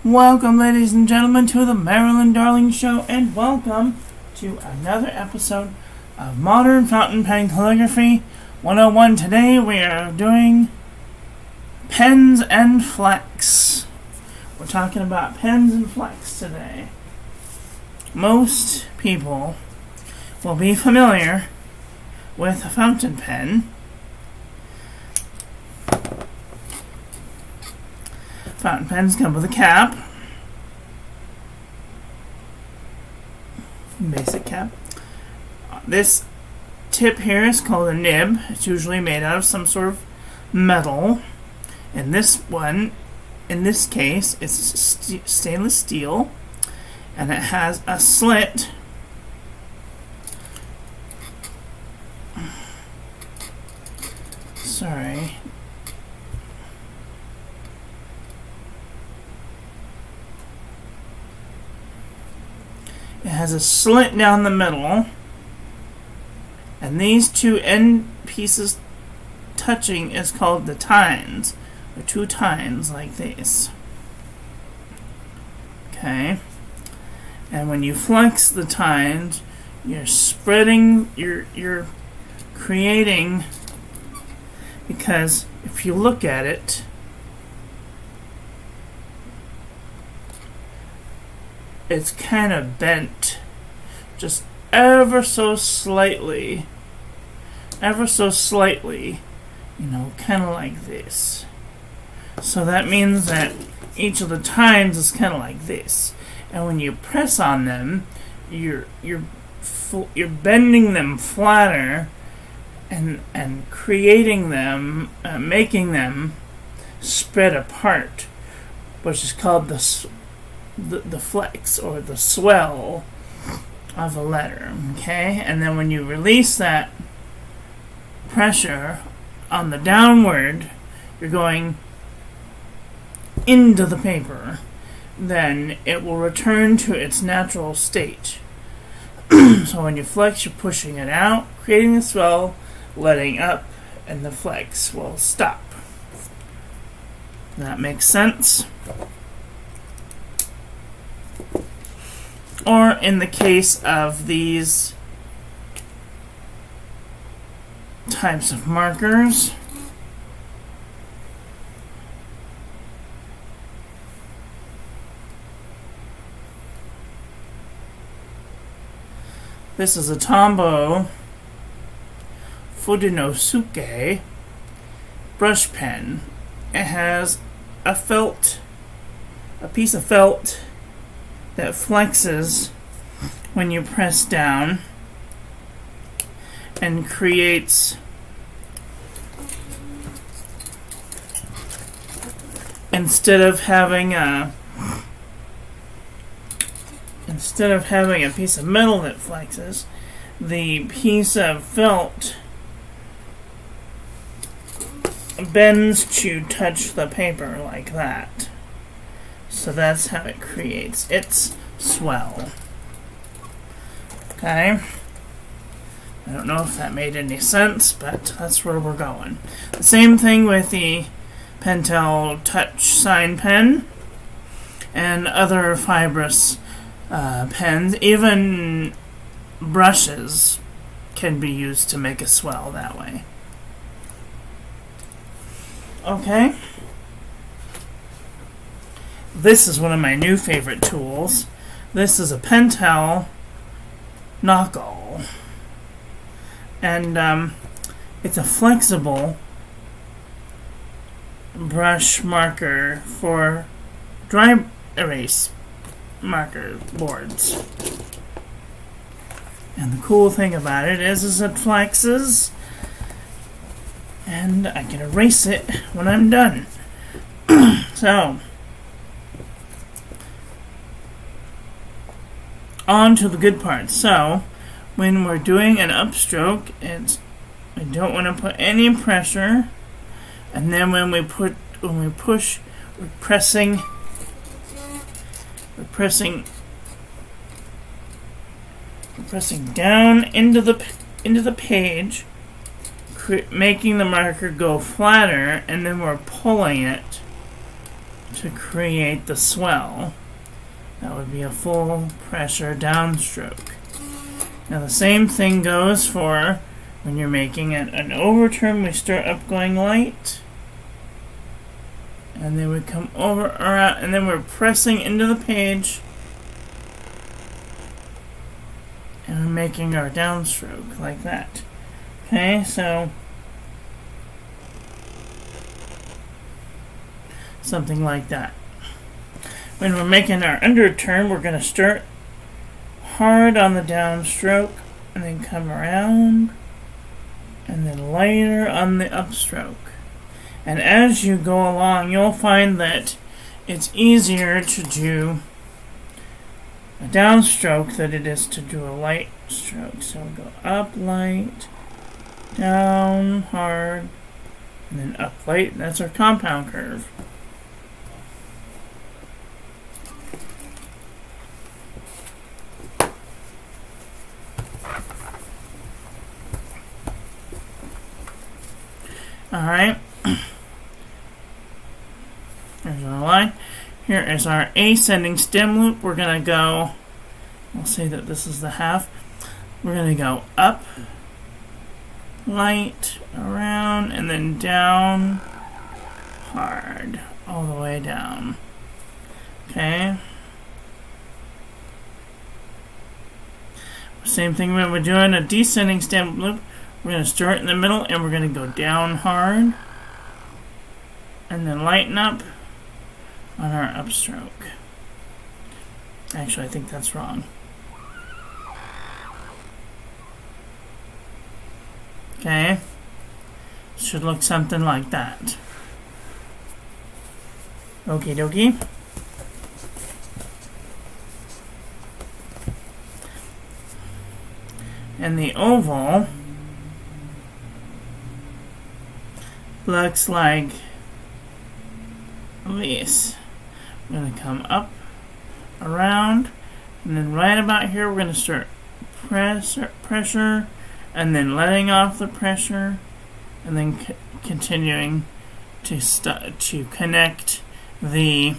Welcome, ladies and gentlemen, to the Marilyn Darling Show, and welcome to another episode of Modern Fountain Pen Calligraphy 101. Today we are doing pens and flex. We're talking about pens and flex today. Most people will be familiar with a fountain pen. Fountain pens come with a cap, basic cap. This tip here is called a nib. It's usually made out of some sort of metal. And this one, in this case, it's stainless steel, and it has a slit It has a slit down the middle, and these two end pieces touching is called the tines, or two tines like this. Okay, and when you flex the tines, you're spreading, you're creating, because if you look at it, it's kind of bent just ever so slightly, you know, kind of like this. So that means that each of the tines is kind of like this, and when you press on them, you're bending them flatter and creating them, making them spread apart, which is called the flex or the swell of a letter. Okay, and then when you release that pressure on the downward, you're going into the paper, then it will return to its natural state. So when you flex, you're pushing it out, creating the swell, letting up, and the flex will stop. That makes sense? Or in the case of these types of markers, this is a Tombow Fudenosuke brush pen. It has a piece of felt that flexes when you press down and creates, instead of having a piece of metal that flexes, the piece of felt bends to touch the paper like that. So that's how it creates its swell. Okay? I don't know if that made any sense, but that's where we're going. The same thing with the Pentel Touch Sign Pen and other fibrous pens. Even brushes can be used to make a swell that way. Okay? This is one of my new favorite tools. This is a Pentel Knuckle, and it's a flexible brush marker for dry erase marker boards. And the cool thing about it is it flexes, and I can erase it when I'm done. So, on to the good part. So, when we're doing an upstroke, we don't want to put any pressure, and then when we push, we're pressing down into the page, making the marker go flatter, and then we're pulling it to create the swell. That would be a full pressure downstroke. Now the same thing goes for when you're making an overturn. We start up going light, and then we come over around, and then we're pressing into the page, and we're making our downstroke like that. Okay, so something like that. When we're making our underturn, we're going to start hard on the downstroke and then come around and then lighter on the upstroke. And as you go along, you'll find that it's easier to do a downstroke than it is to do a light stroke. So we'll go up light, down hard, and then up light. That's our compound curve. Alright, there's our line. Here is our ascending stem loop. We're going to go, we'll say that this is the half. We're going to go up, light, around, and then down, hard, all the way down. Okay. Same thing when we're doing a descending stem loop. We're going to start in the middle, and we're going to go down hard, and then lighten up on our upstroke. Actually, I think that's wrong. Okay. Should look something like that. Okie dokie. And the oval looks like this. We're going to come up, around, and then right about here we're going to start pressure, and then letting off the pressure, and then continuing to connect the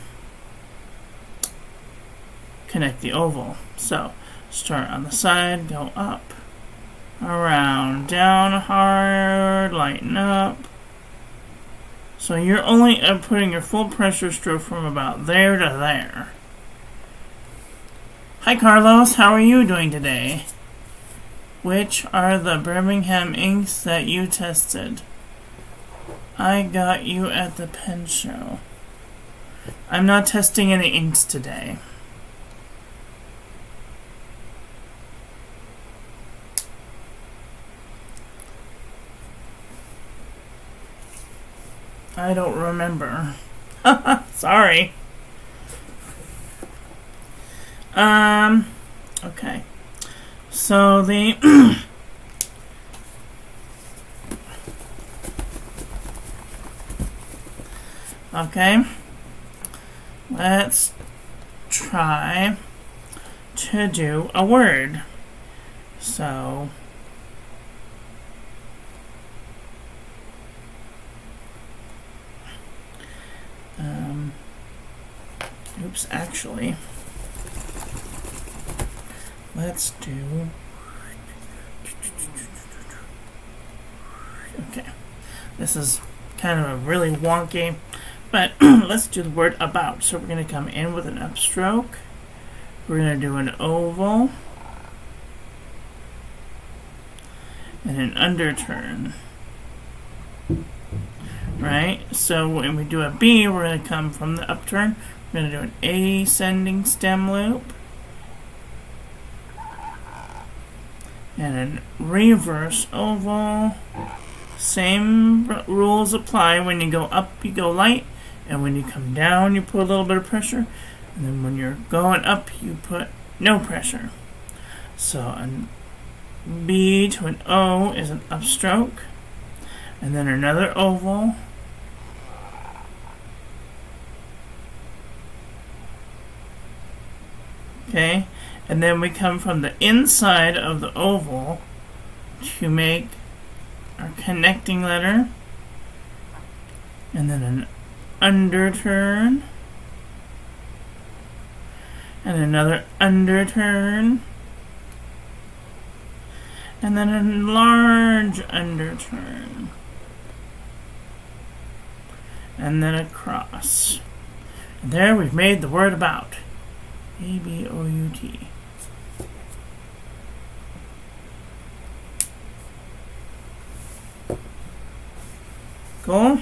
oval. So start on the side, go up, around, down hard, lighten up. So you're only putting your full pressure stroke from about there to there. Hi Carlos, how are you doing today? Which are the Birmingham inks that you tested? I got you at the pen show. I'm not testing any inks today. I don't remember. Sorry. Okay. So the okay. Let's try to do a word. So oops, actually, let's do, okay, this is kind of a really wonky, but let's do the word about. So we're going to come in with an upstroke, we're going to do an oval, and an underturn. Right? So when we do a B, we're going to come from the upturn. We're going to do an ascending stem loop. And a reverse oval. Same rules apply. When you go up, you go light. And when you come down, you put a little bit of pressure. And then when you're going up, you put no pressure. So a B to an O is an upstroke. And then another oval. Okay, and then we come from the inside of the oval to make our connecting letter, and then an underturn, and another underturn, and then a large underturn, and then a cross. And there we've made the word about. A-B-O-U-T. Cool?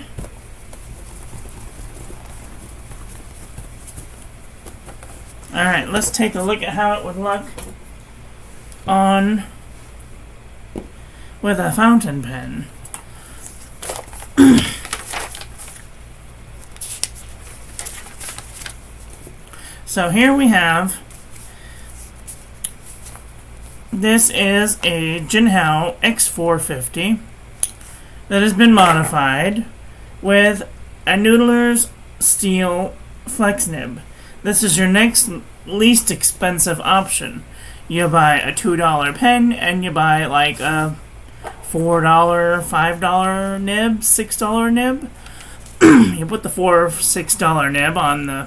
Alright, let's take a look at how it would look on with a fountain pen. So here we have, this is a Jinhao X450 that has been modified with a Noodler's steel flex nib. This is your next least expensive option. You buy a $2 pen and you buy like a $4, $5 nib, $6 nib. You put the $6 nib on the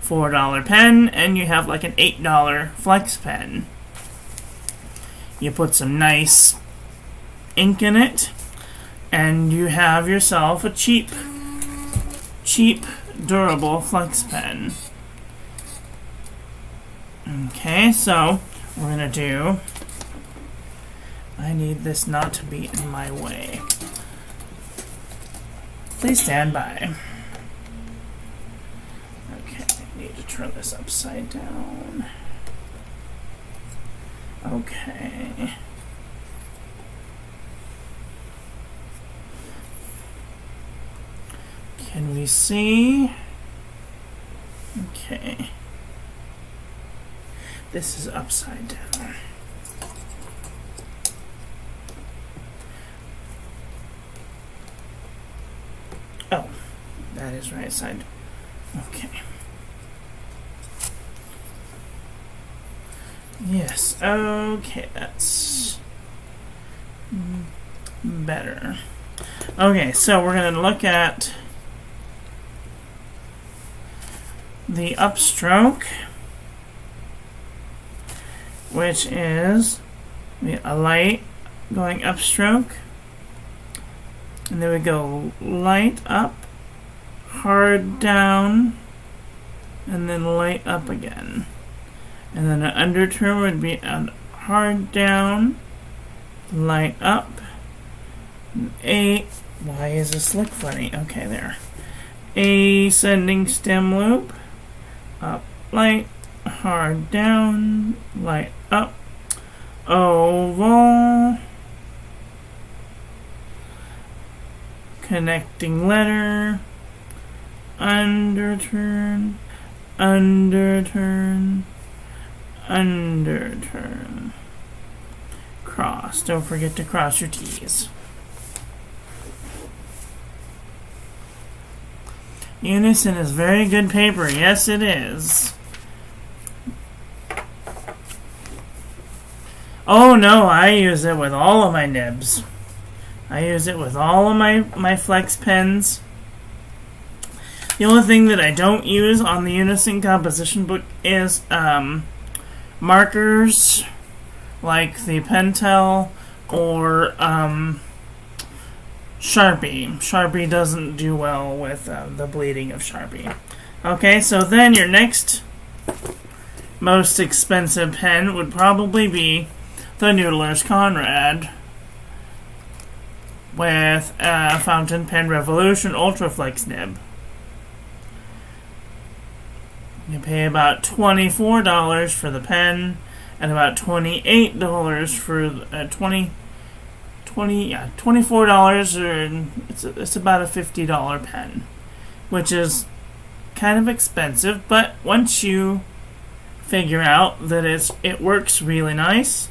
$4 pen and you have like an $8 flex pen. You put some nice ink in it and you have yourself a cheap, durable flex pen. Okay, so we're gonna do, I need this not to be in my way. Please stand by. Okay, I need to turn this upside down. Okay. Can we see? Okay. This is upside down. Oh, that is right side. Okay. Yes, okay, that's better. Okay, so we're going to look at the upstroke, which is a light going upstroke, and then we go light up, hard down, and then light up again. And then an underturn would be a hard down, light up, why is this look funny? Okay, there. Ascending stem loop, up, light, hard down, light up, oval, connecting letter, underturn, underturn, underturn, cross. Don't forget to cross your T's. Unison is very good paper. Yes, it is. Oh no, I use it with all of my nibs. I use it with all of my flex pens. The only thing that I don't use on the Unison composition book is markers like the Pentel or Sharpie. Sharpie doesn't do well with the bleeding of Sharpie. Okay, so then your next most expensive pen would probably be the Noodler's Conrad with a Fountain Pen Revolution Ultra Flex nib. You pay about $24 for the pen and about $28 for $24, or it's about a $50 pen, which is kind of expensive, but once you figure out that it works really nice,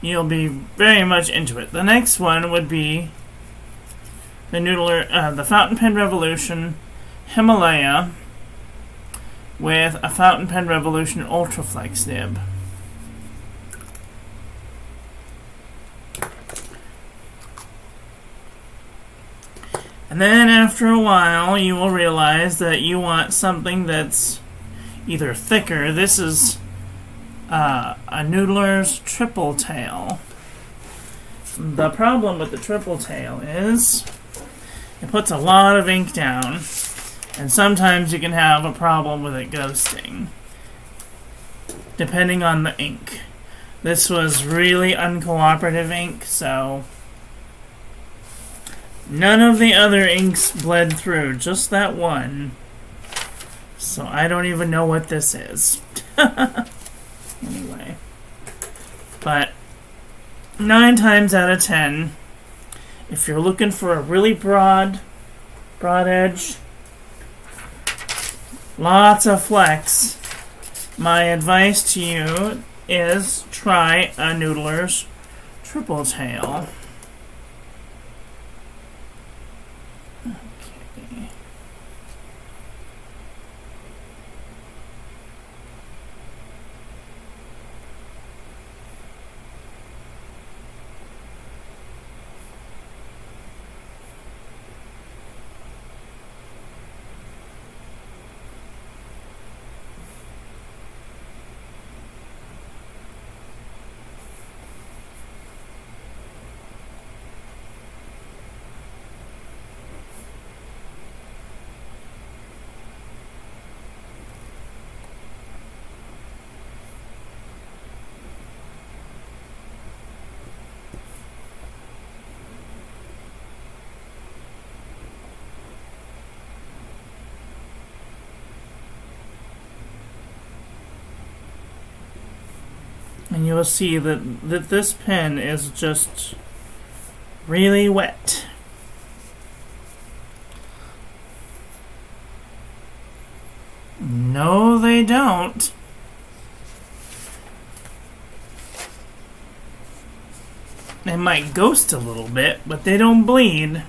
you'll be very much into it. The next one would be the Fountain Pen Revolution Himalaya with a Fountain Pen Revolution Ultra Flex nib. And then after a while, you will realize that you want something that's either thicker. This is a Noodler's Triple Tail. The problem with the Triple Tail is it puts a lot of ink down, and sometimes you can have a problem with it ghosting, depending on the ink. This was really uncooperative ink, so none of the other inks bled through, just that one. So I don't even know what this is. Anyway. But 9 times out of 10, if you're looking for a really broad edge, lots of flex, my advice to you is try a Noodler's Triple Tail. Okay. And you will see that this pen is just really wet. No, they don't. They might ghost a little bit, but they don't bleed.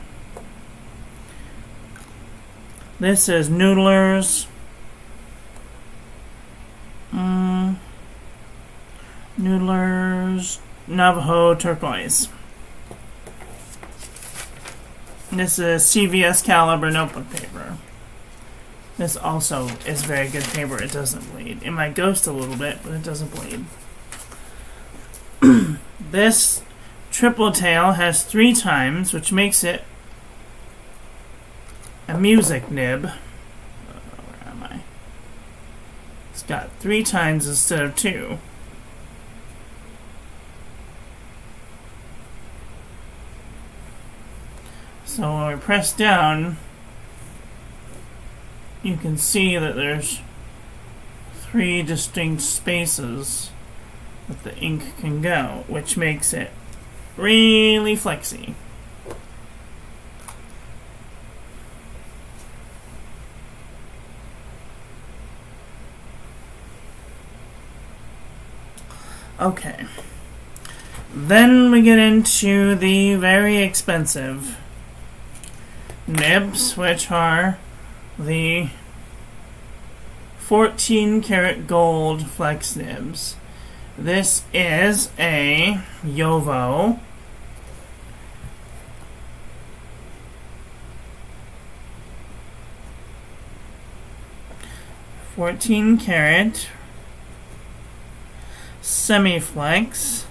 This is Noodler's Noodler's Navajo Turquoise. This is CVS caliber notebook paper. This also is very good paper. It doesn't bleed. It might ghost a little bit, but it doesn't bleed. This Triple Tail has 3 times, which makes it a music nib. Where am I? It's got 3 times instead of 2. So when we press down, you can see that there's 3 distinct spaces that the ink can go, which makes it really flexy. Okay. Then we get into the very expensive Nibs, which are the 14 karat gold flex nibs. This is a Yovo. $14 semi-flex.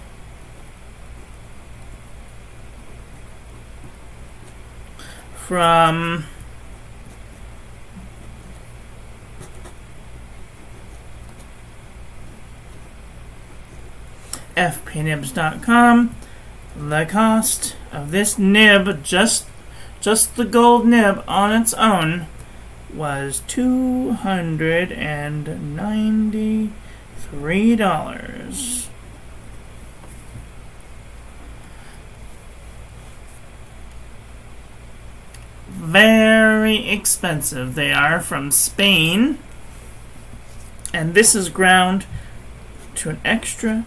From fpnibs.com. The cost of this nib, just the gold nib on its own, was $293. Very expensive. They are from Spain, and this is ground to an extra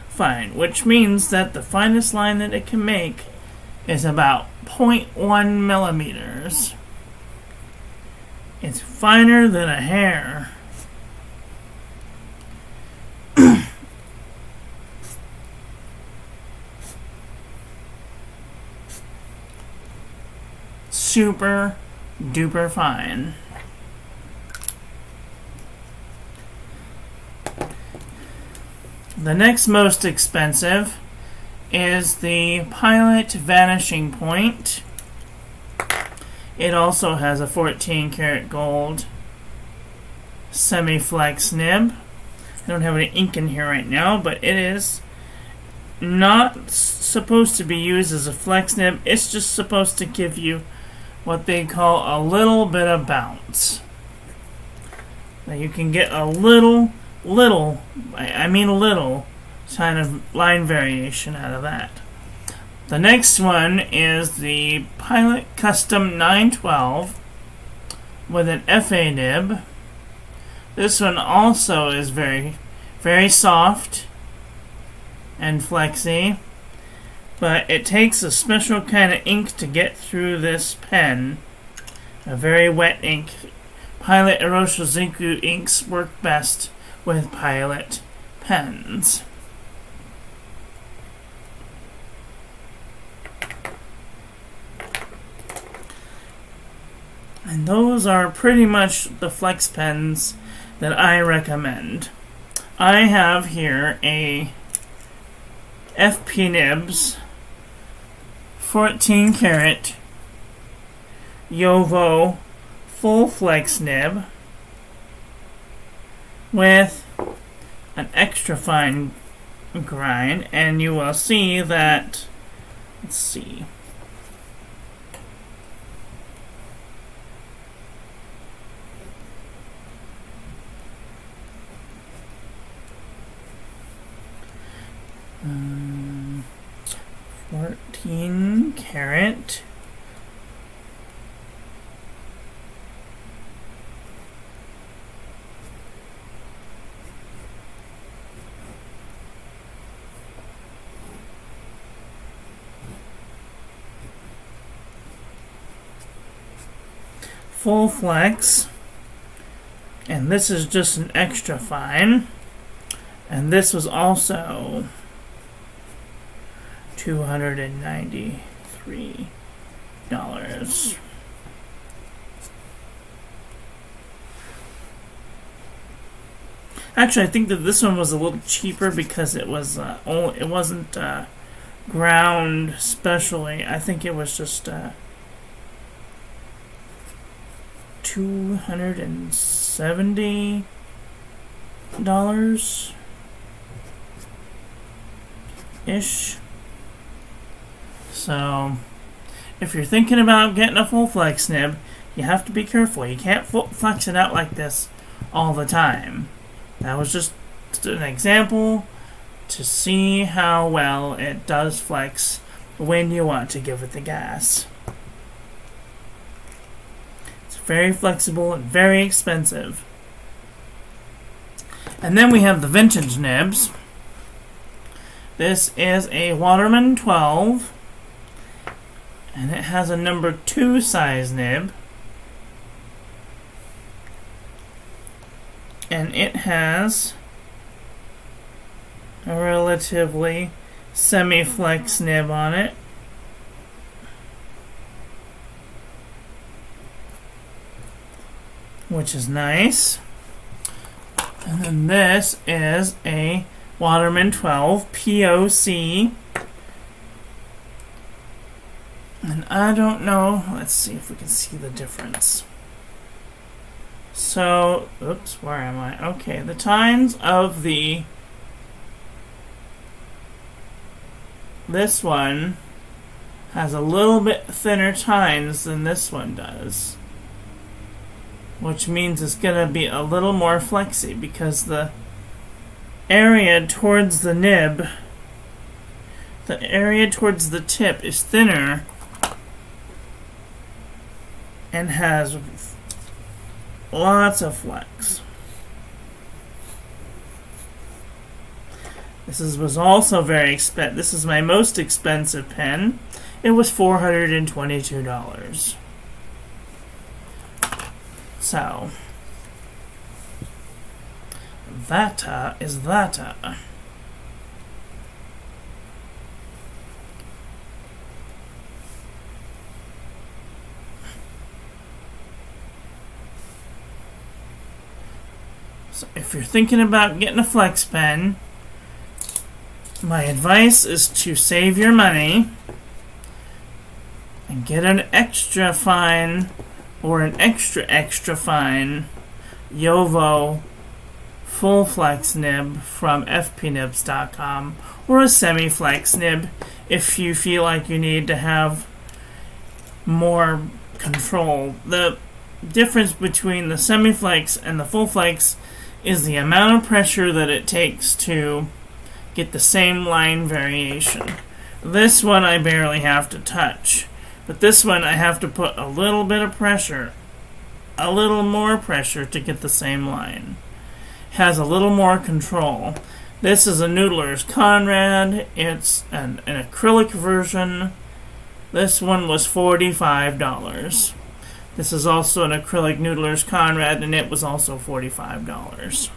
fine, which means that the finest line that it can make is about 0.1 millimeters. It's finer than a hair. Super duper fine. The next most expensive is the Pilot Vanishing Point. It also has a 14 karat gold semi-flex nib. I don't have any ink in here right now, but it is not supposed to be used as a flex nib. It's just supposed to give you what they call a little bit of bounce. Now you can get a little kind of line variation out of that. The next one is the Pilot Custom 912 with an FA nib. This one also is very, very soft and flexy, but it takes a special kind of ink to get through this pen. A very wet ink. Pilot Iroshizuku inks work best with Pilot pens. And those are pretty much the flex pens that I recommend. I have here a FP Nibs 14 karat Yovo full flex nib with an extra fine grind, and you will see that, let's see, um, 14 karat full flex, and this is just an extra fine, and this was also $293. Actually, I think that this one was a little cheaper because it was it wasn't ground specially. I think it was just $270 ish. So, if you're thinking about getting a full flex nib, you have to be careful. You can't flex it out like this all the time. That was just an example to see how well it does flex when you want to give it the gas. It's very flexible and very expensive. And then we have the vintage nibs. This is a Waterman 12, and it has a number 2 size nib. And it has a relatively semi-flex nib on it. Which is nice. And then this is a Waterman 12 POC. And I don't know. Let's see if we can see the difference. So, oops, where am I? Okay, the tines of this one has a little bit thinner tines than this one does. Which means it's going to be a little more flexy because the area towards the nib, the area towards the tip is thinner and has lots of flex. This was also very expensive. This is my most expensive pen. It was $422. So, that is that. So if you're thinking about getting a flex pen, my advice is to save your money and get an extra fine or an extra fine Yovo full flex nib from fpnibs.com, or a semi-flex nib if you feel like you need to have more control. The difference between the semi-flex and the full flex is the amount of pressure that it takes to get the same line variation. This one I barely have to touch, but this one I have to put a little bit of pressure, a little more pressure to get the same line. Has a little more control. This is a Noodler's Conrad. It's an acrylic version. This one was $45. This is also an acrylic Noodler's Conrad, and it was also $45.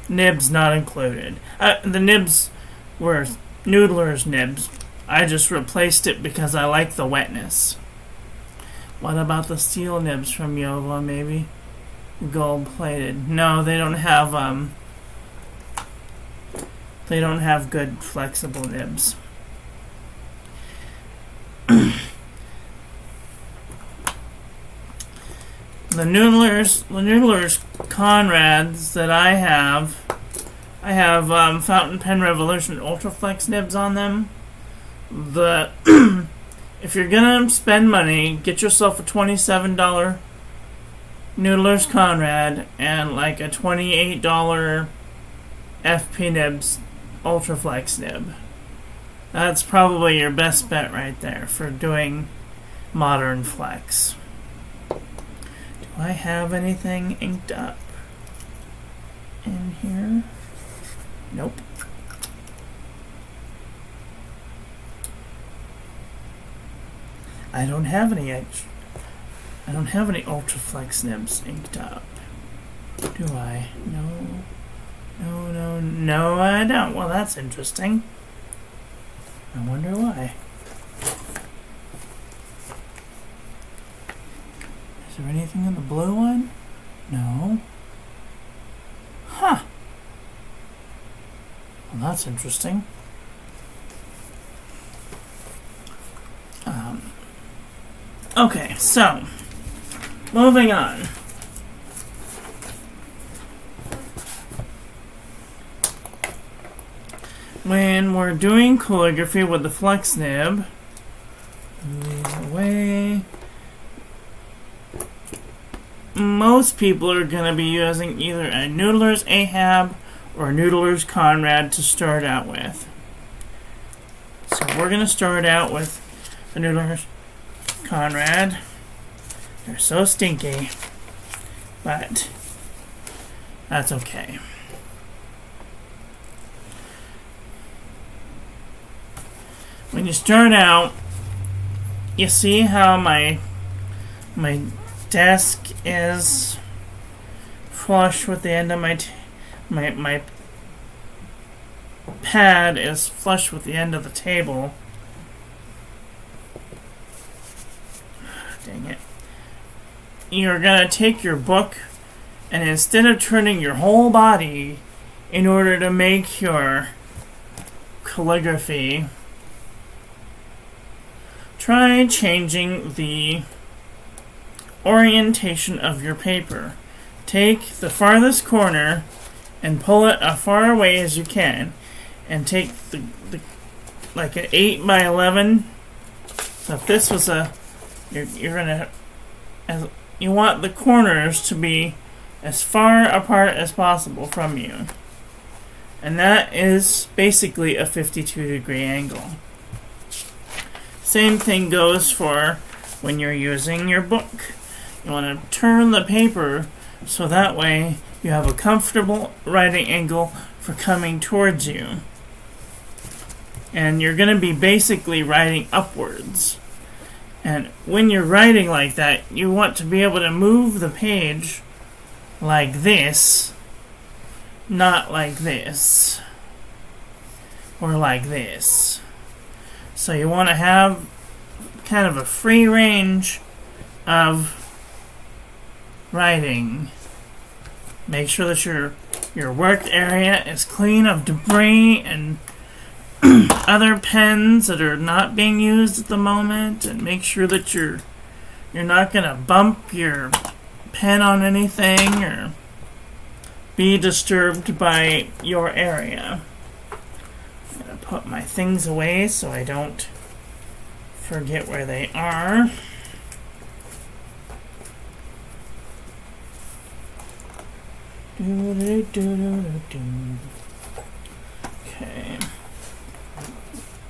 Nibs not included. The nibs were Noodler's nibs. I just replaced it because I like the wetness. What about the steel nibs from Yovo, maybe? Gold plated. No, they don't have good flexible nibs. The Noodler's Conrads that I have Fountain Pen Revolution Ultraflex nibs on them. If you're gonna spend money, get yourself a $27 Noodler's Conrad and like a $28 FP Nibs Ultraflex nib. That's probably your best bet right there for doing modern flex. Do I have anything inked up in here? Nope. I don't have any Ultraflex nibs inked up. Do I? No, I don't. Well, that's interesting. I wonder why. Is there anything in the blue one? No. Huh. Well, that's interesting. Okay, so, moving on. When we're doing calligraphy with the flex nib, move away. Most people are going to be using either a Noodler's Ahab or a Noodler's Conrad to start out with. So we're going to start out with the Noodler's Conrad. They're so stinky, but that's okay. When you start out, you see how my desk is flush with the end of my pad is flush with the end of the table. Dang it. You're going to take your book, and instead of turning your whole body in order to make your calligraphy, try changing the orientation of your paper. Take the farthest corner and pull it as far away as you can, and take the like an 8 by 11. So if this was you want the corners to be as far apart as possible from you, and that is basically a 52-degree angle. Same thing goes for when you're using your book. You want to turn the paper so that way you have a comfortable writing angle for coming towards you. And you're going to be basically writing upwards. And when you're writing like that, you want to be able to move the page like this, not like this, or like this. So you want to have kind of a free range of writing. Make sure that your work area is clean of debris and other pens that are not being used at the moment, and make sure that you're not going to bump your pen on anything or be disturbed by your area. I'm going to put my things away so I don't forget where they are.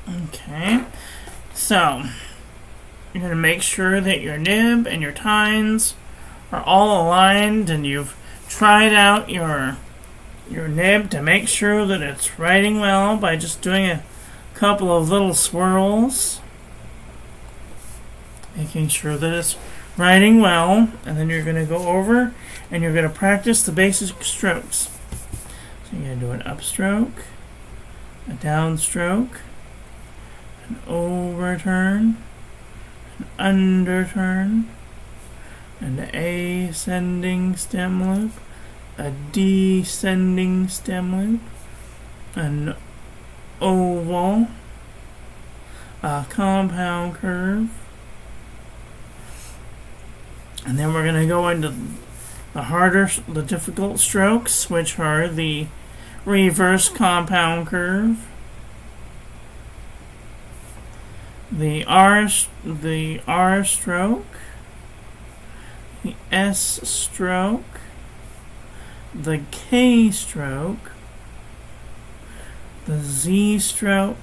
Okay. So, you're going to make sure that your nib and your tines are all aligned, and you've tried out your nib to make sure that it's writing well by just doing a couple of little swirls, making sure that it's writing well. And then you're going to go over and you're going to practice the basic strokes. So you're going to do an upstroke, a downstroke, an overturn, an underturn, an ascending stem loop, a descending stem loop, an oval, a compound curve, and then we're going to go into the difficult strokes, which are the reverse compound curve, the R stroke, the S stroke, the K stroke, the Z stroke,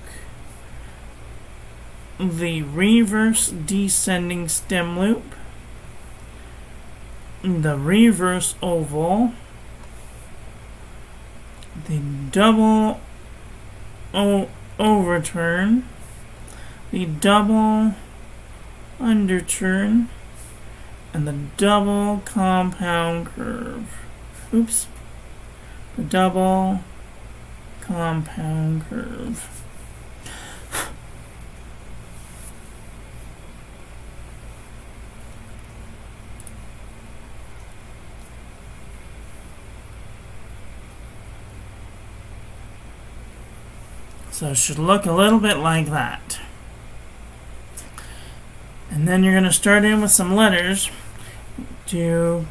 the reverse descending stem loop, the reverse oval, the double overturn, the double underturn, and the double compound curve. Oops. The double compound curve. So it should look a little bit like that. And then you're going to start in with some letters. Do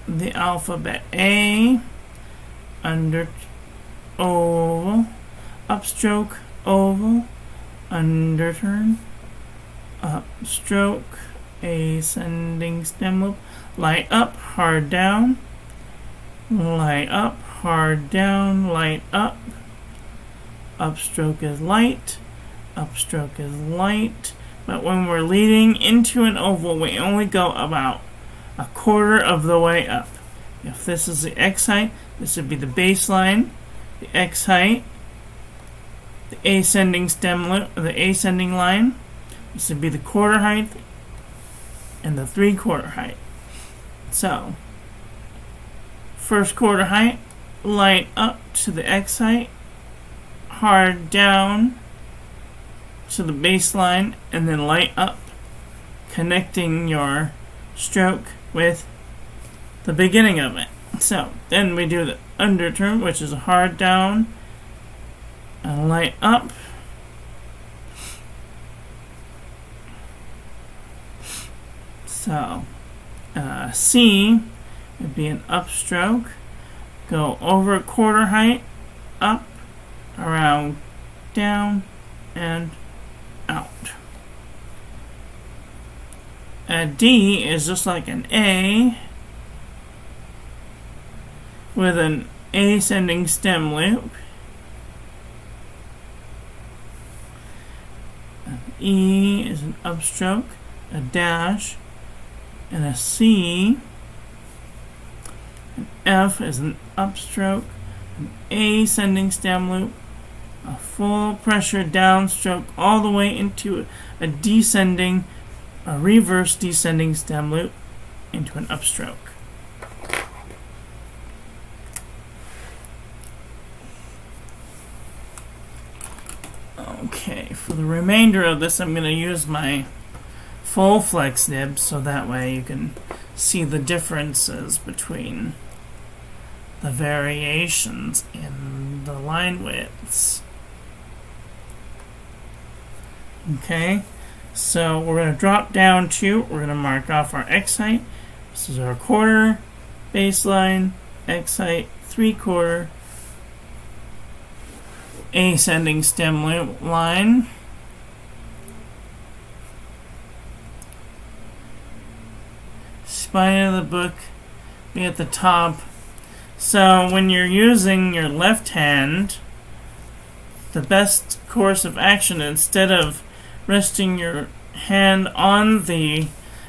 the alphabet A, under oval, upstroke, oval, underturn, upstroke, ascending stem loop, light up, hard down, light up, hard down, light up, upstroke is light, upstroke is light. But when we're leading into an oval, we only go about a quarter of the way up. If this is the X height, this would be the baseline, the X height, the ascending stem loop, the ascending line. This would be the quarter height and the 3/4 height. So, first quarter height, light up to the X height, hard down to the baseline, and then light up, connecting your stroke with the beginning of it. So then we do the underturn, which is a hard down and light up, so C would be an upstroke, go over a quarter height, up, around, down, and out. A D is just like an A with an ascending stem loop. An E is an upstroke, a dash, and a C. An F is an upstroke, an ascending stem loop, a full pressure downstroke all the way into a reverse descending stem loop into an upstroke. Okay, for the remainder of this, I'm going to use my full flex nib, so that way you can see the differences between the variations in the line widths. Okay, so we're going to drop down to, we're going to mark off our X height. This is our quarter, baseline, X height, 3/4, ascending stem loop line. Spine of the book be at the top. So when you're using your left hand, the best course of action, instead of resting your hand on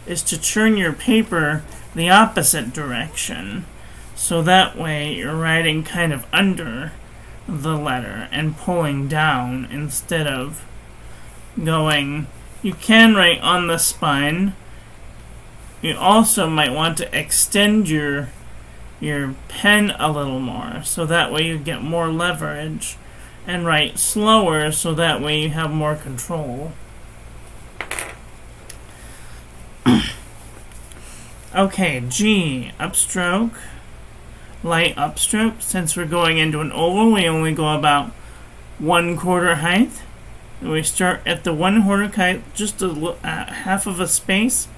is to turn your paper the opposite direction. So that way you're writing kind of under the letter and pulling down instead of going. You can write on the spine. You also might want to extend your pen a little more, so that way you get more leverage, and write slower so that way you have more control. Okay, G, upstroke, light upstroke. Since we're going into an oval, we only go about 1/4 height. And we start at the 1/4 height, just half of a space,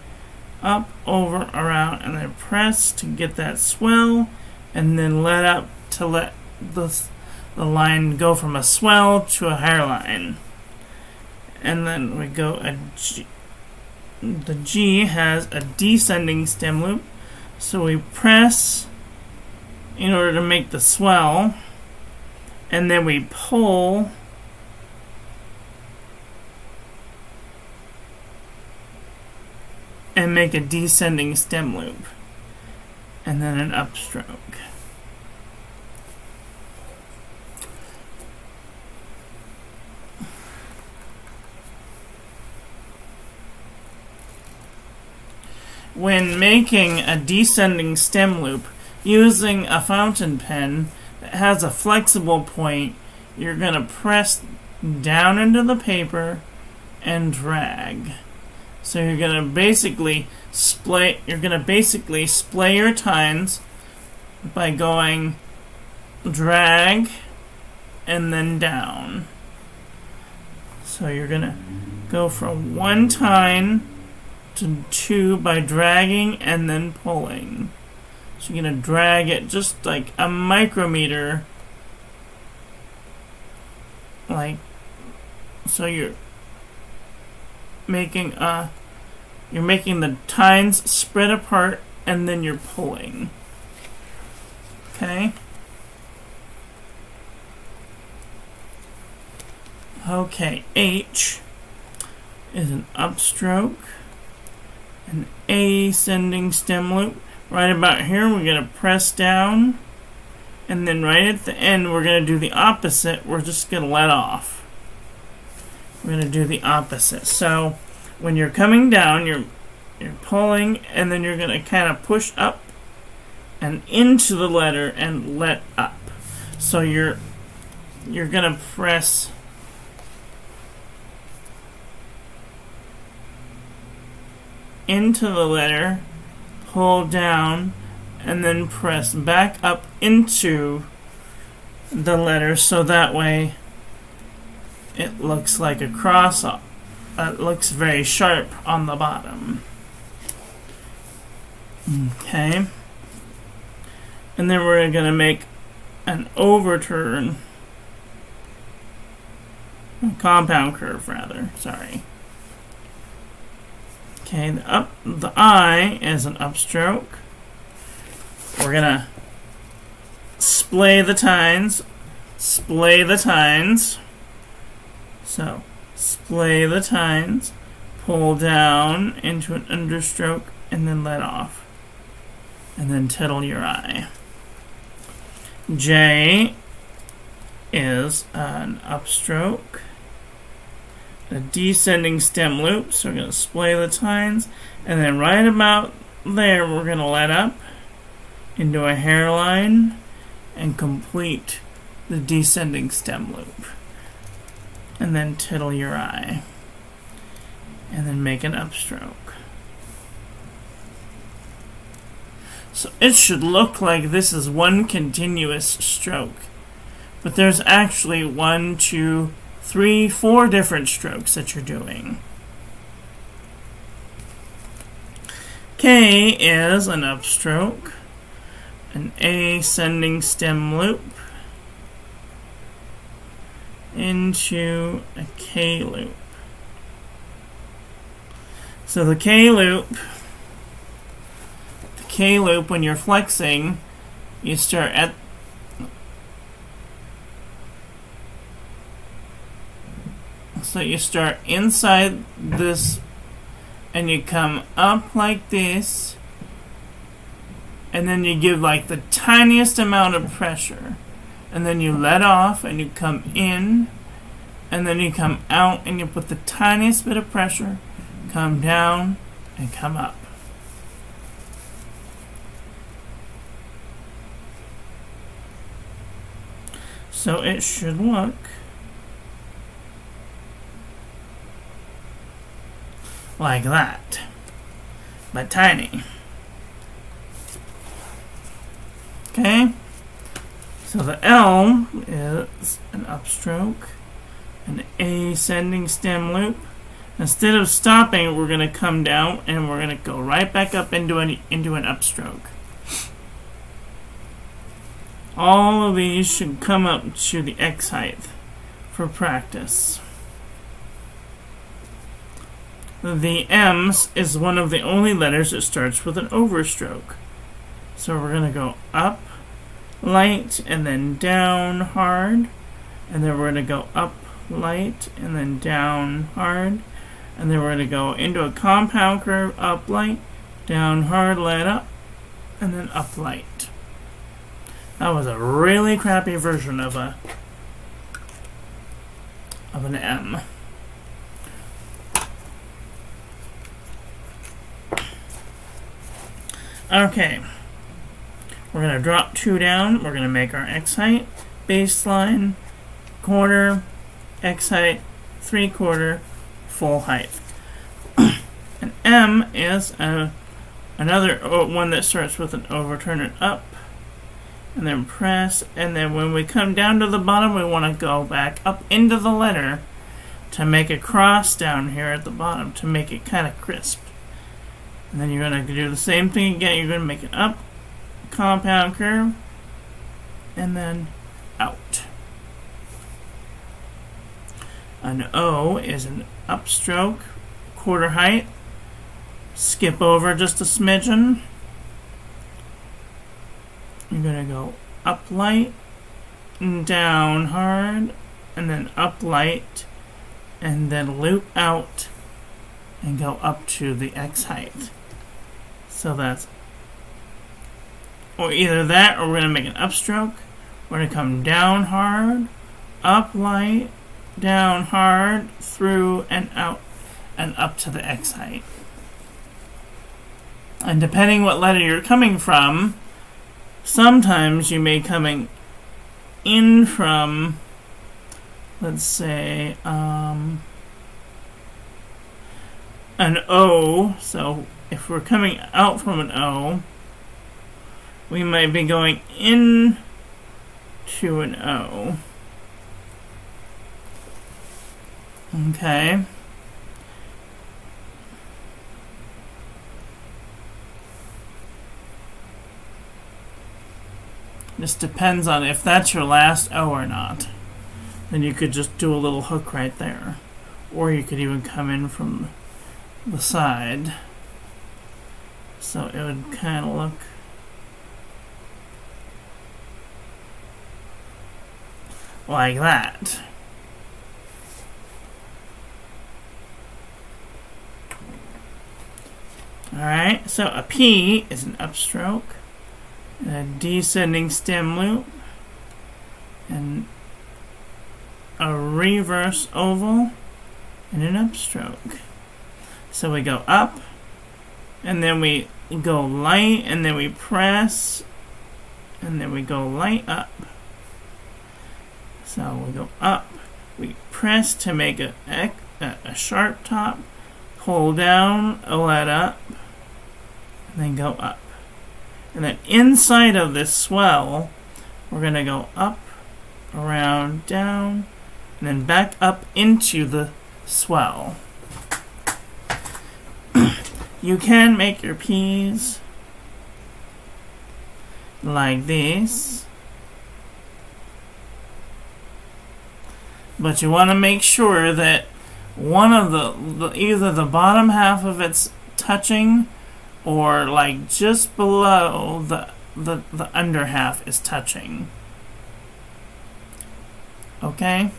up, over, around, and then press to get that swell, and then let up to let the line go from a swell to a higher line. And then we go a G. The G has a descending stem loop, so we press in order to make the swell, and then we pull and make a descending stem loop, and then an upstroke. When making a descending stem loop using a fountain pen that has a flexible point, you're going to press down into the paper and drag. So you're going to basically splay your tines by going drag and then down. So you're going to go from one tine to 2 by dragging and then pulling. So you're going to drag it just like a micrometer, like so. You're making the tines spread apart, and then you're pulling. Okay. Okay, H is an upstroke, an ascending stem loop. Right about here, we're going to press down, and then right at the end, we're going to do the opposite. We're just going to let off. We're going to do the opposite. So when you're coming down, you're pulling, and then you're going to kind of push up and into the letter and let up. So you're going to press into the letter, pull down, and then press back up into the letter, so that way it looks like a cross up. It looks very sharp on the bottom. Okay. And then we're going to make an overturn. A compound curve, rather. Sorry. Okay, the I is an upstroke. We're going to splay the tines. Splay the tines. So, splay the tines, pull down into an understroke, and then let off. And then tittle your I. J is an upstroke, a descending stem loop, so we're going to splay the tines, and then right about there we're going to let up into a hairline and complete the descending stem loop. And then tittle your I. and then make an upstroke. So it should look like this is one continuous stroke, but there's actually 1, 2, 3, 4 different strokes that you're doing. K is an upstroke, an ascending stem loop into a K loop. So the K loop, when you're flexing, you start at you start inside this and you come up like this, and then you give like the tiniest amount of pressure, and then you let off and you come in, and then you come out and you put the tiniest bit of pressure, come down and come up. So it should look like that, but tiny. Okay, so the L is an upstroke, an ascending stem loop. Instead of stopping, we're going to come down and we're going to go right back up into an upstroke. All of these should come up to the X height for practice. The M is one of the only letters that starts with an overstroke. So we're going to go up light and then down hard, and then we're going to go up light and then down hard, and then we're going to go into a compound curve, up light, down hard, light up, and then up light. That was a really crappy version of an M. Okay, we're going to drop 2 down. We're going to make our X height, baseline, quarter, X height, 3/4, full height. An M is another one that starts with an overturn and up, and then press, and then when we come down to the bottom, we want to go back up into the letter to make a cross down here at the bottom to make it kind of crisp. And then you're going to do the same thing again. You're going to make an up, compound curve, and then out. An O is an upstroke, quarter height. Skip over just a smidgen. You're going to go up light, and down hard, and then up light, and then loop out and go up to the X height. So that's, or either that, or we're going to make an upstroke. We're going to come down hard, up light, down hard, through and out, and up to the X height. And depending what letter you're coming from, sometimes you may coming in from, let's say, an O. So if we're coming out from an O, we might be going in to an O. Okay. This depends on if that's your last O or not. Then you could just do a little hook right there. Or you could even come in from the side. So it would kind of look like that. Alright, so a P is an upstroke, a descending stem loop, and a reverse oval, and an upstroke. So we go up, and then we go light, and then we press, and then we go light up. So we go up, we press to make a sharp top, pull down, let up, and then go up. And then inside of this swell, we're going to go up, around, down, and then back up into the swell. You can make your P's like this, but you want to make sure that one of the either the bottom half of it's touching, or like just below the under half is touching. Okay?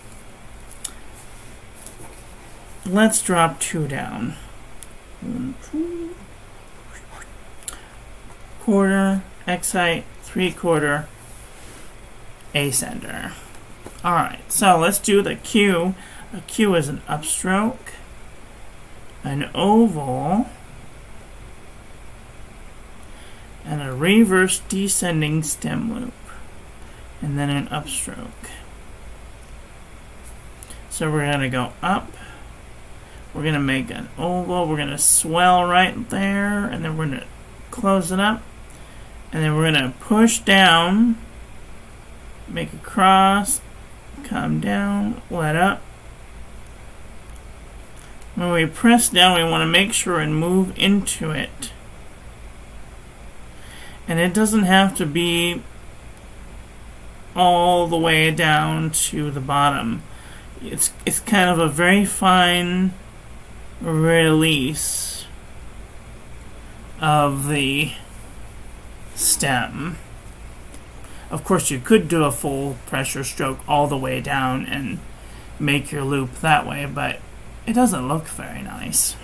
Let's drop 2 down. 1, 2, quarter, excite, 3/4, ascender. Alright, so let's do the Q. A Q is an upstroke, an oval, and a reverse descending stem loop, and then an upstroke. So we're going to go up, we're going to make an oval, we're going to swell right there, and then we're going to close it up, and then we're going to push down, make a cross, come down, let up. When we press down, we want to make sure and move into it. And it doesn't have to be all the way down to the bottom. It's kind of a very fine release of the stem. Of course, you could do a full pressure stroke all the way down and make your loop that way, but it doesn't look very nice.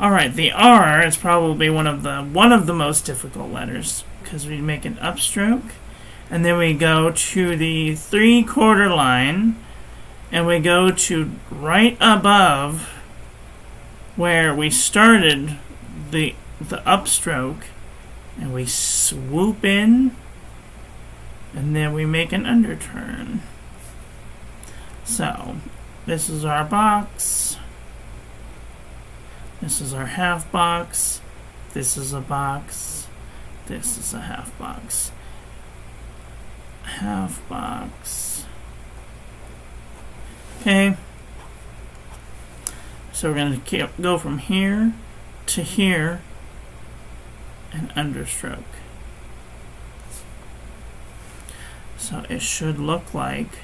Alright, the R is probably one of the most difficult letters, because we make an upstroke, and then we go to the 3/4 line, and we go to right above where we started the upstroke, and we swoop in, and then we make an underturn. So, this is our box. This is our half box. This is a box. This is a half box. Half box. Okay. So we're going to go from here to here and understroke. So it should look like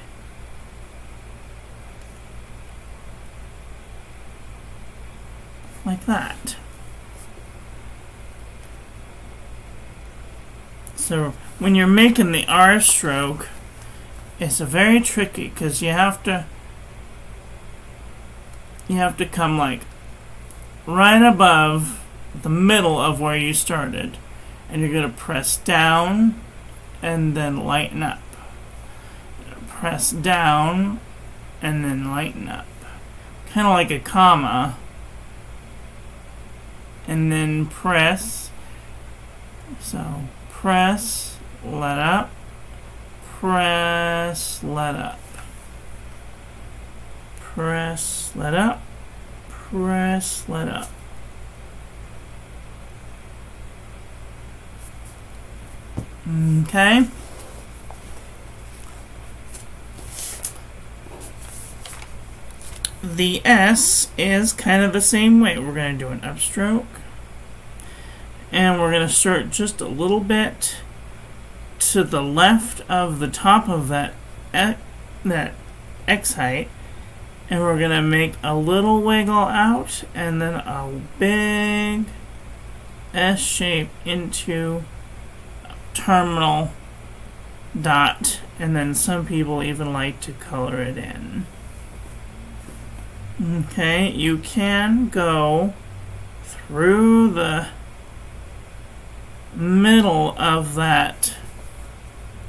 that. So when you're making the R stroke, it's very tricky because you have to come like right above the middle of where you started, and you're going to press down and then lighten up. Press down and then lighten up. Kind of like a comma. And then press. So press, let up, press, let up, press, let up, press, let up. Okay. The S is kind of the same way. We're going to do an upstroke, and we're going to start just a little bit to the left of the top of that X height, and we're going to make a little wiggle out and then a big S shape into terminal dot, and then some people even like to color it in. Okay, you can go through the middle of that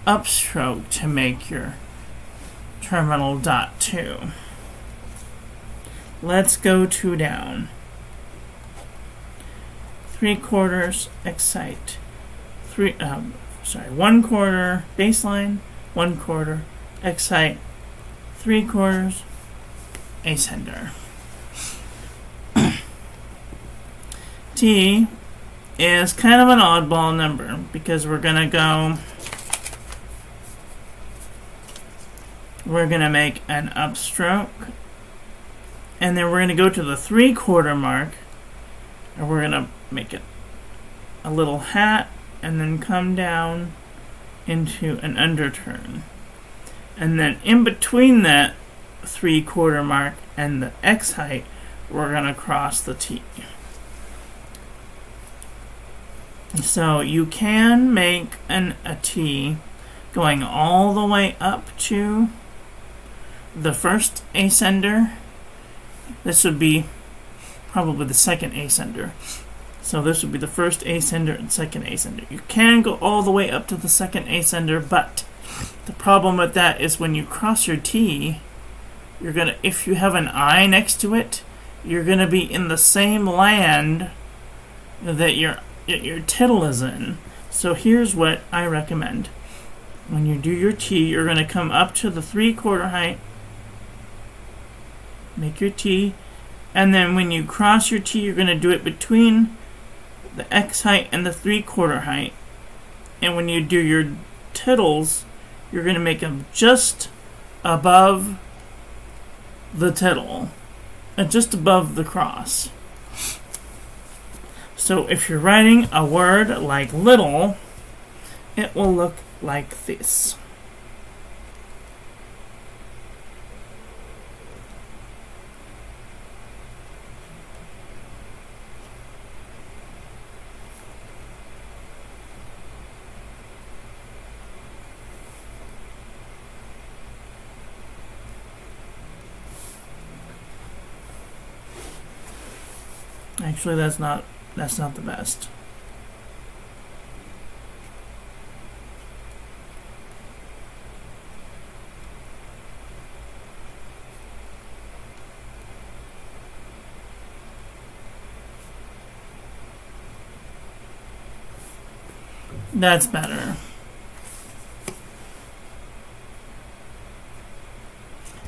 upstroke to make your terminal dot too. Let's go 2 down. 3/4 excite. 1/4 baseline, 1/4 excite, 3/4 ascender. T is kind of an oddball number because we're going to make an upstroke, and then we're going to go to the 3/4 mark, and we're going to make it a little hat, and then come down into an underturn. And then in between that 3/4 mark and the X height, we're going to cross the T. So you can make a T going all the way up to the first ascender. This would be probably the second ascender. So this would be the first ascender and second ascender. You can go all the way up to the second ascender, but the problem with that is when you cross your T, you're gonna, if you have an I next to it, you're gonna be in the same land that your tittle is in. So here's what I recommend. When you do your T, you're gonna come up to the 3/4 height, make your T, and then when you cross your T, you're gonna do it between the X height and the 3/4 height. And when you do your tittles, you're going to make them just above the tittle, just above the cross. So if you're writing a word like little, it will look like this. Actually, that's not the best. That's better.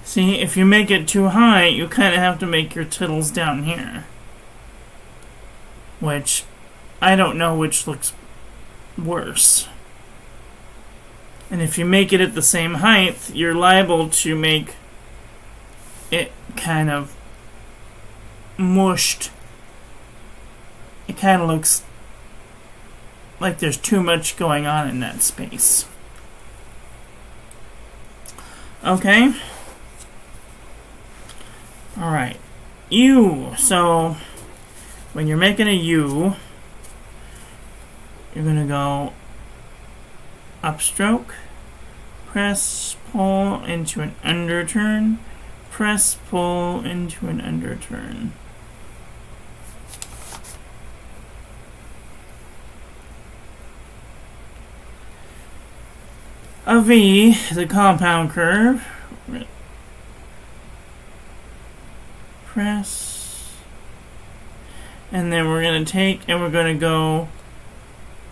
See, if you make it too high, you kind of have to make your tittles down here. Which, I don't know which looks worse. And if you make it at the same height, you're liable to make it kind of mushed. It kind of looks like there's too much going on in that space. Okay. Alright. U. So when you're making a U, you're going to go upstroke, press, pull into an underturn, press, pull into an underturn. A V is a compound curve. Press. And then we're going to take and we're going to go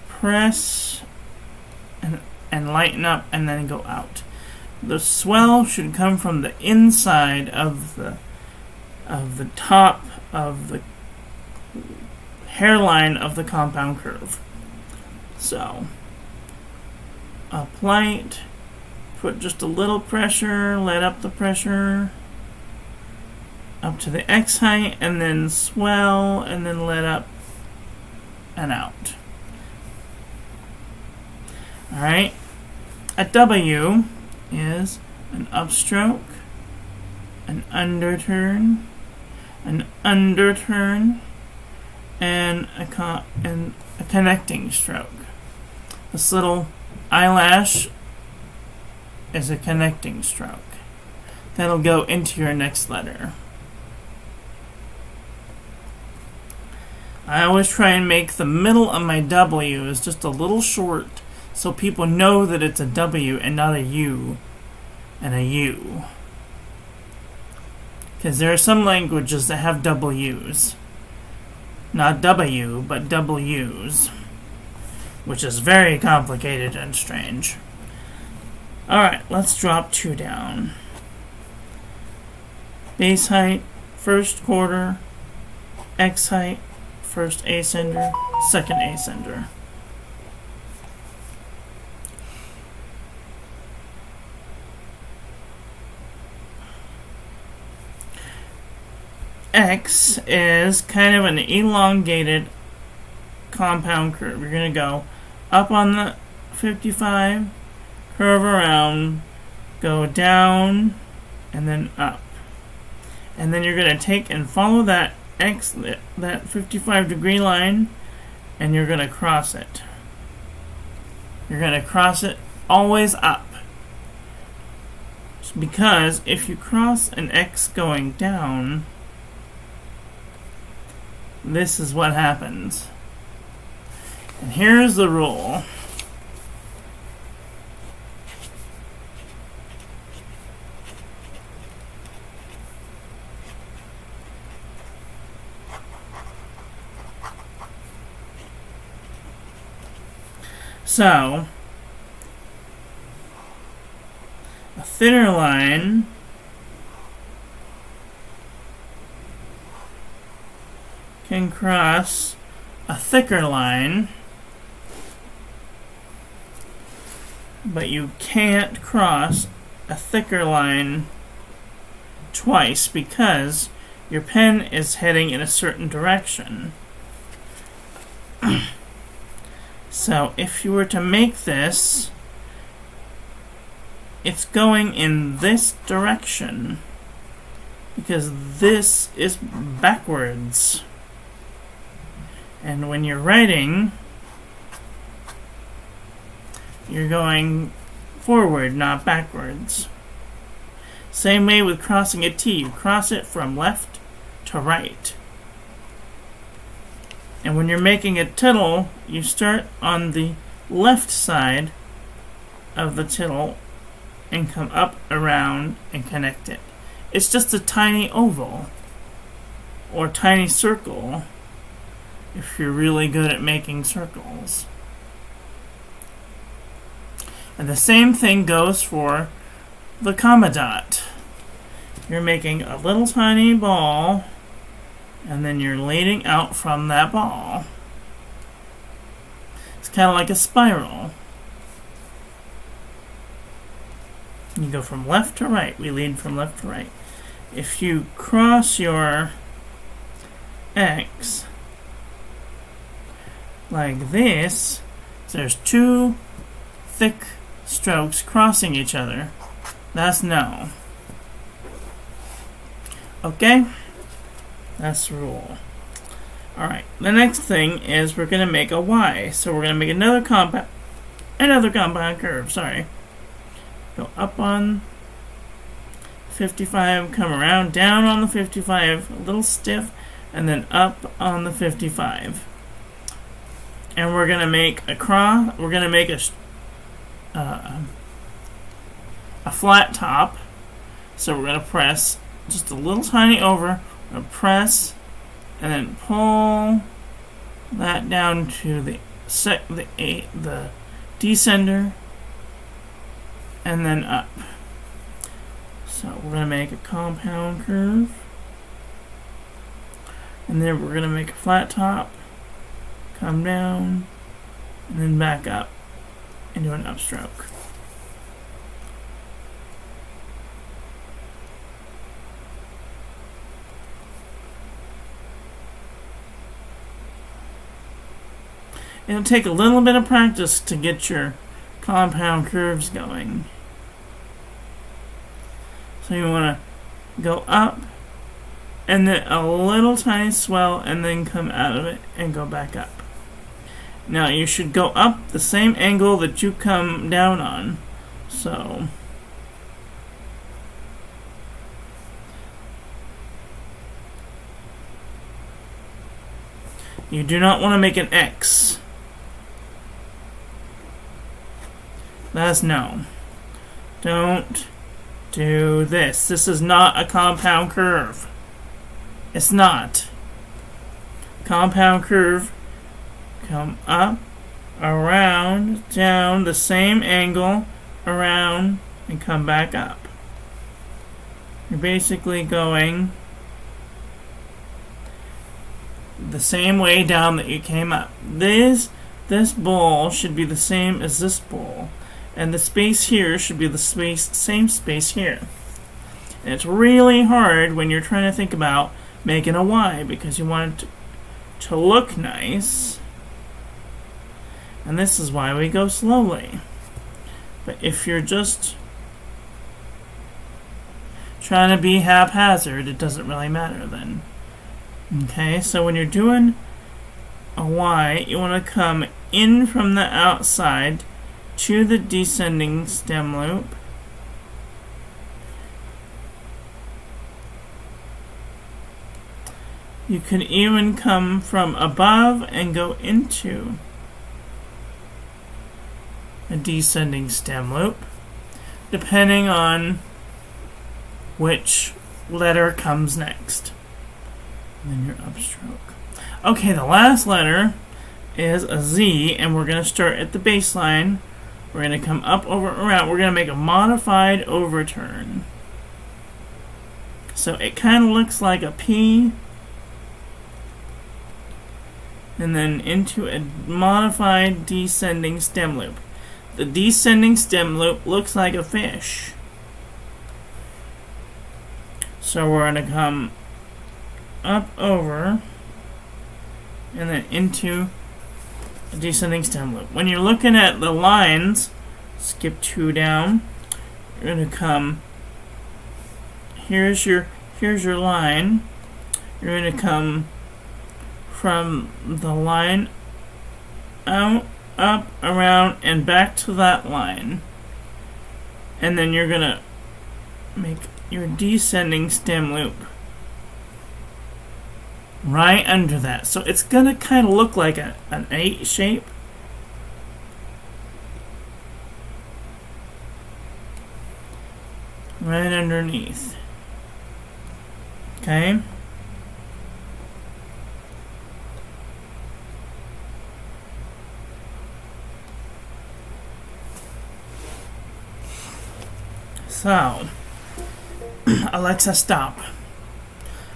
press and lighten up and then go out. The swell should come from the inside of the top of the hairline of the compound curve. So up light, put just a little pressure, let up the pressure up to the X height, and then swell, and then let up and out. Alright, a W is an upstroke, an underturn, and a connecting stroke. This little eyelash is a connecting stroke. That'll go into your next letter. I always try and make the middle of my W is just a little short so people know that it's a W and not a U and a U. Because there are some languages that have double U's. Not W, but double U's. Which is very complicated and strange. Alright, let's drop 2 down. Base height, first quarter, X height, first ascender, second ascender. X is kind of an elongated compound curve. You're going to go up on the 55, curve around, go down, and then up. And then you're going to take and follow that X, that 55-degree line, and you're going to cross it. You're going to cross it always up. Because if you cross an X going down, this is what happens. And here's the rule. So, a thinner line can cross a thicker line, but you can't cross a thicker line twice because your pen is heading in a certain direction. So if you were to make this, it's going in this direction because this is backwards. And when you're writing, you're going forward, not backwards. Same way with crossing a T. You cross it from left to right. And when you're making a tittle, you start on the left side of the tittle and come up, around, and connect it. It's just a tiny oval or tiny circle if you're really good at making circles. And the same thing goes for the comma dot. You're making a little tiny ball, and then you're leading out from that ball. It's kind of like a spiral. You go from left to right. We lead from left to right. If you cross your X like this, there's two thick strokes crossing each other. That's no. Okay? That's the rule. Alright, the next thing is we're going to make a Y. So we're going to make another compound curve, sorry. Go up on 55, come around, down on the 55, a little stiff, and then up on the 55. And we're going to make a we're going to make a flat top. So we're going to press just a little tiny over, we're going to press, and then pull that down to the descender, and then up. So we're going to make a compound curve, and then we're going to make a flat top, come down, and then back up, and do an upstroke. It'll take a little bit of practice to get your compound curves going. So you want to go up, and then a little tiny swell, and then come out of it and go back up. Now you should go up the same angle that you come down on. So you do not want to make an X. That's no. Don't do this. This is not a compound curve. It's not. Compound curve, come up, around, down, the same angle, around, and come back up. You're basically going the same way down that you came up. This bowl should be the same as this bowl, and the space here should be the same space here. And it's really hard when you're trying to think about making a Y, because you want it to look nice, and this is why we go slowly. But if you're just trying to be haphazard, it doesn't really matter then. Okay, so when you're doing a Y, you want to come in from the outside to the descending stem loop. You can even come from above and go into a descending stem loop, depending on which letter comes next. And then your upstroke. Okay, the last letter is a Z, and we're going to start at the baseline. We're going to come up, over, around. We're going to make a modified overturn. So it kind of looks like a P, and then into a modified descending stem loop. The descending stem loop looks like a fish. So we're going to come up, over, and then into a descending stem loop. When you're looking at the lines, skip 2 down, you're going to come, here's your line. You're going to come from the line out, up, around, and back to that line. And then you're going to make your descending stem loop right under that. So it's going to kind of look like an 8 shape. Right underneath. Okay? So, Alexa, stop.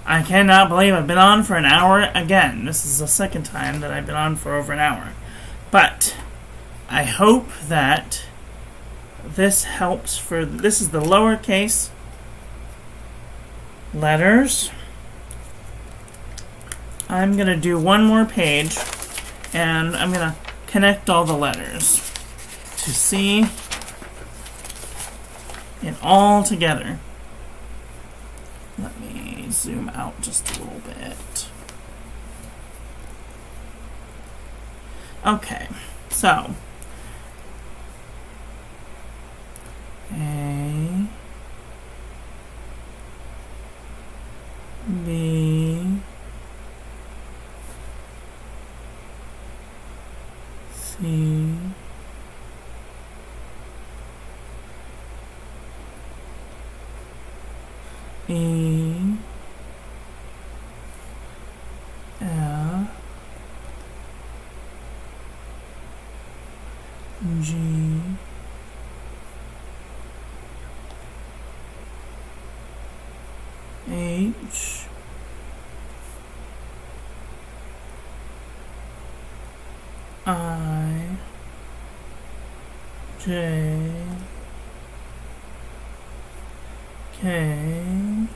I cannot believe I've been on for an hour again. This is the second time that I've been on for over an hour. But I hope that this helps for... This is the lowercase letters. I'm going to do one more page, and I'm going to connect all the letters to see it all together. Let me zoom out just a little bit. Okay, so A, B, C, E, F, G, H, I, J, K,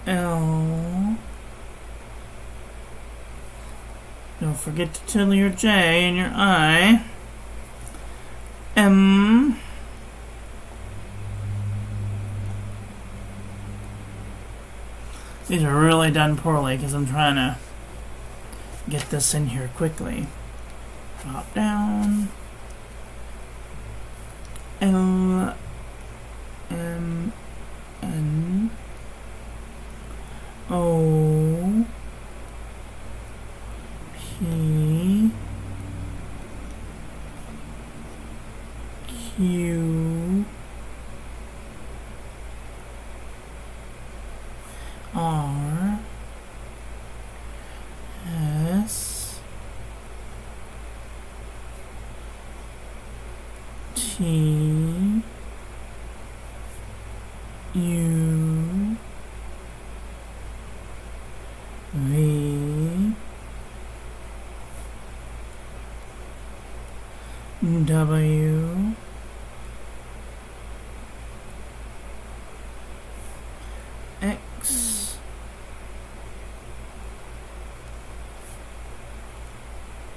L. Don't forget to tell your J and your I. M. These are really done poorly because I'm trying to get this in here quickly. Drop down. L, M, N, O, P, Q, R, S, T, U, V W X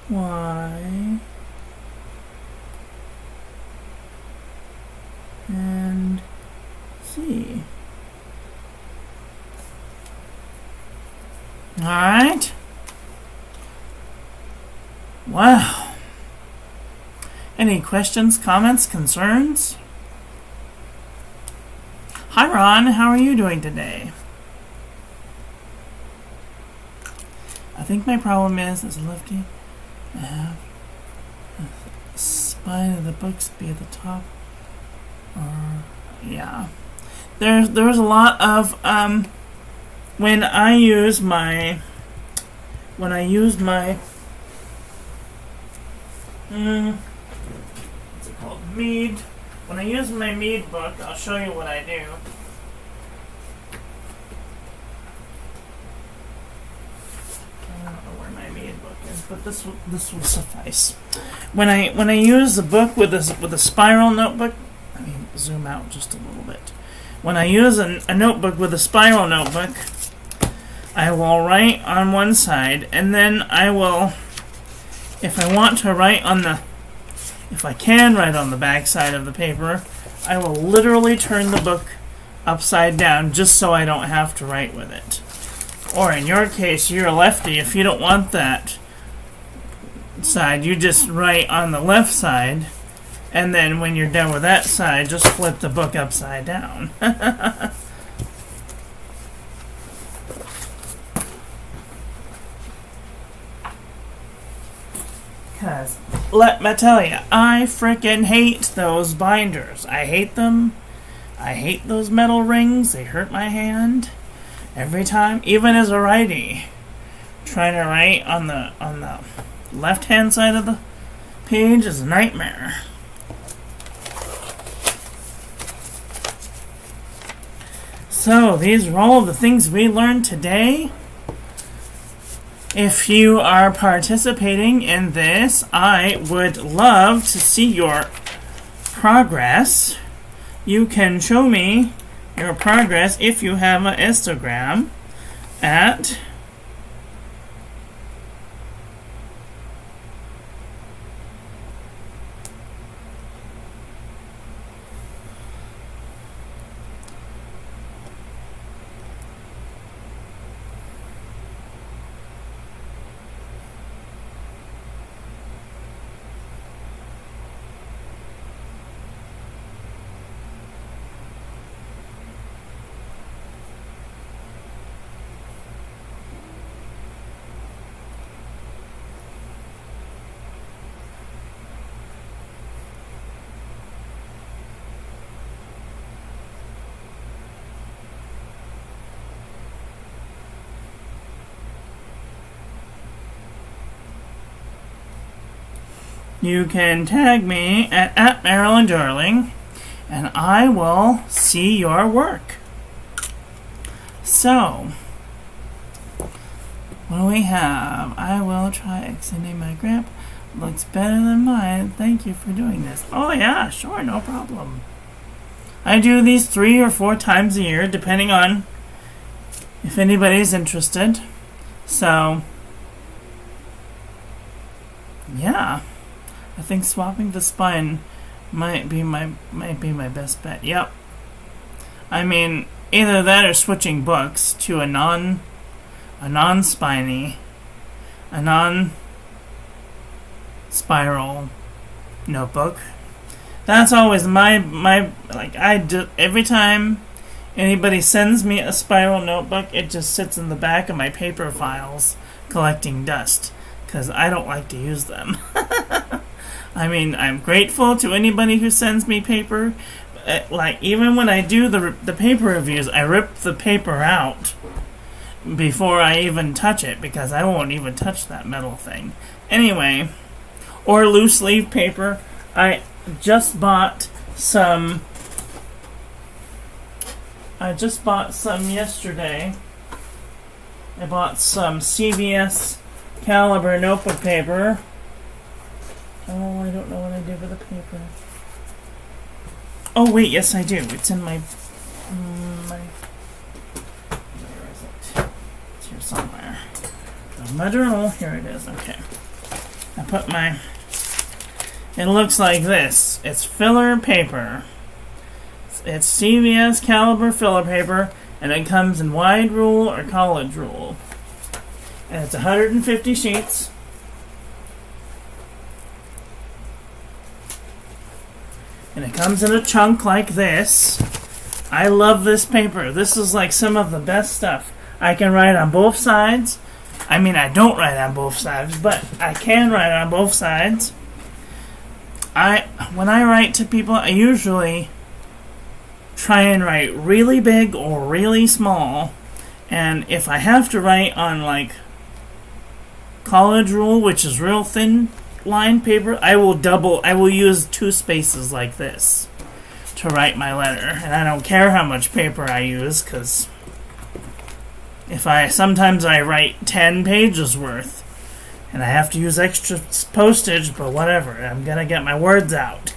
Y and Z. Alright. Wow. Any questions, comments, concerns? Hi Ron, how are you doing today? I think my problem is, as Lefty, I have the spine of the books be at the top. Yeah. There's a lot of, when I use my, what's it called? Mead. When I use my Mead book, I'll show you what I do. I don't know where my Mead book is, but this will suffice. When I use the book with a spiral notebook, let me zoom out just a little bit. When I use a notebook with a spiral notebook, I will write on one side, and then I will, if I want to write on the, if I can write on the back side of the paper, I will literally turn the book upside down just so I don't have to write with it. Or in your case, you're a lefty, if you don't want that side, you just write on the left side, and then when you're done with that side, just flip the book upside down. Because, let me tell you, I frickin' hate those binders. I hate them. I hate those metal rings. They hurt my hand every time. Even as a righty, trying to write on the left-hand side of the page is a nightmare. So, these are all of the things we learned today. If you are participating in this, I would love to see your progress. You can show me your progress if you have an Instagram at you can tag me at Marilyn Darling, and I will see your work. So, what do we have? I will try extending my grip. Looks better than mine. Thank you for doing this. Oh yeah, sure, no problem. I do these 3 or 4 times a year, depending on if anybody's interested. So, yeah. I think swapping the spine might be my best bet. Yep. I mean, either that or switching books to a non-spiny, a non-spiral notebook. That's always my like I do every time anybody sends me a spiral notebook, it just sits in the back of my paper files collecting dust because I don't like to use them. I mean, I'm grateful to anybody who sends me paper. Like, even when I do the paper reviews, I rip the paper out before I even touch it, because I won't even touch that metal thing. Anyway, or loose leaf paper. I just bought some yesterday. I bought some CVS Caliber notebook paper. Oh, I don't know what I did with the paper. Oh wait, yes I do. It's in my where is it? It's here somewhere. My journal. Here it is. Okay. I put my. It looks like this. It's filler paper. It's CVS Caliber filler paper, and it comes in wide rule or college rule. And it's 150 sheets. And it comes in a chunk like this. I love this paper. This is like some of the best stuff. I can write on both sides. I mean, I don't write on both sides, but I can write on both sides. When I write to people, I usually try and write really big or really small. And if I have to write on like college rule, which is real thin line paper, I will use 2 spaces like this to write my letter. And I don't care how much paper I use, because sometimes I write 10 pages worth and I have to use extra postage, but whatever, I'm gonna get my words out.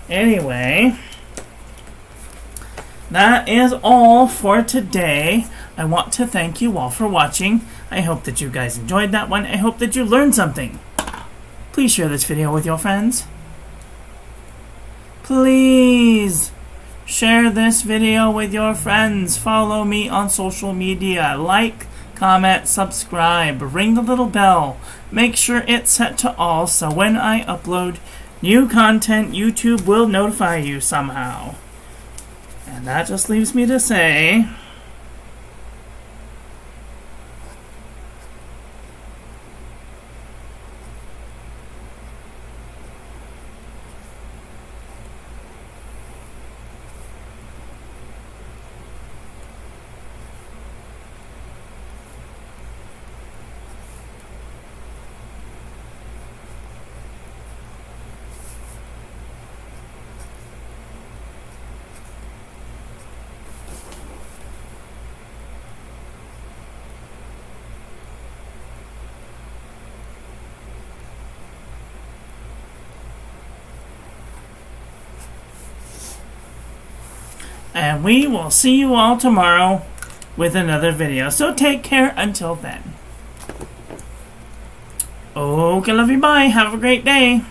Anyway, that is all for today. I want to thank you all for watching. I hope that you guys enjoyed that one. I hope that you learned something. Please share this video with your friends. Please share this video with your friends. Follow me on social media. Like, comment, subscribe, ring the little bell. Make sure it's set to all so when I upload new content, YouTube will notify you somehow. And that just leaves me to say, and we will see you all tomorrow with another video. So take care until then. Okay, love you, bye. Have a great day.